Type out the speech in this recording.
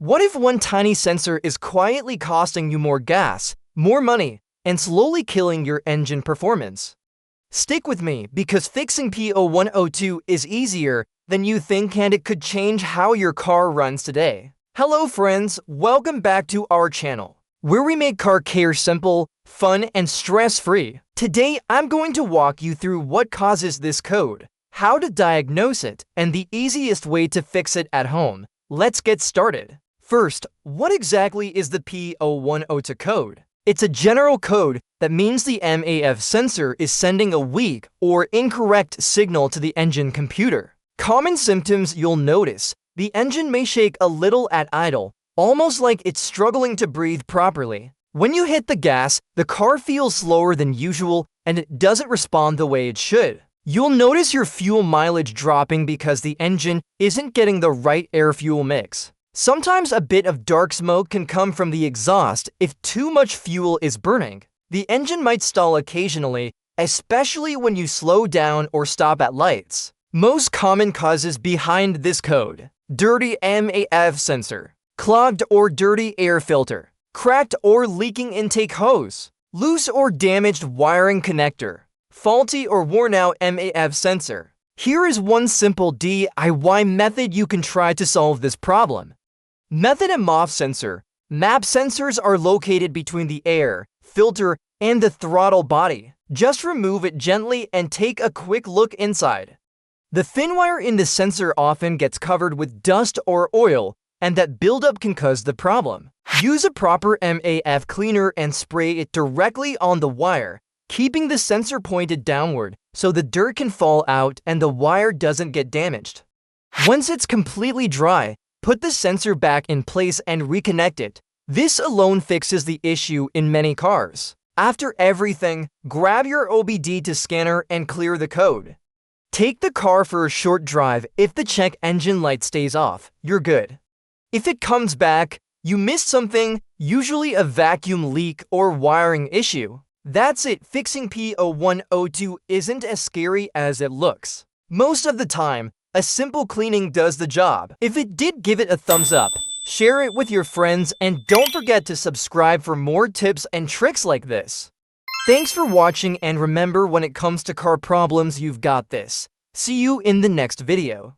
What if one tiny sensor is quietly costing you more gas, more money, and slowly killing your engine performance? Stick with me because fixing P0102 is easier than you think, and it could change how your car runs today. Hello friends, welcome back to our channel, where we make car care simple, fun, and stress-free. Today, I'm going to walk you through what causes this code, how to diagnose it, and the easiest way to fix it at home. Let's get started. First, what exactly is the P0102 code? It's a general code that means the MAF sensor is sending a weak or incorrect signal to the engine computer. Common symptoms you'll notice: the engine may shake a little at idle, almost like it's struggling to breathe properly. When you hit the gas, the car feels slower than usual and it doesn't respond the way it should. You'll notice your fuel mileage dropping because the engine isn't getting the right air-fuel mix. Sometimes a bit of dark smoke can come from the exhaust if too much fuel is burning. The engine might stall occasionally, especially when you slow down or stop at lights. Most common causes behind this code: dirty MAF sensor, clogged or dirty air filter, cracked or leaking intake hose, loose or damaged wiring connector, faulty or worn out MAF sensor. Here is one simple DIY method you can try to solve this problem. Method: MAF sensor. MAF sensors are located between the air filter and the throttle body. Just remove it gently and take a quick look inside. The thin wire in the sensor often gets covered with dust or oil, and that buildup can cause the problem. Use a proper MAF cleaner and spray it directly on the wire, keeping the sensor pointed downward so the dirt can fall out and the wire doesn't get damaged. Once it's completely dry, put the sensor back in place and reconnect it. This alone fixes the issue in many cars. After everything, grab your OBD2 scanner and clear the code. Take the car for a short drive. If the check engine light stays off, you're good. If it comes back, you missed something, usually a vacuum leak or wiring issue. That's it. Fixing P0102 isn't as scary as it looks. Most of the time, a simple cleaning does the job. If it did, give it a thumbs up, share it with your friends, and don't forget to subscribe for more tips and tricks like this. Thanks for watching, and remember, when it comes to car problems, you've got this. See you in the next video.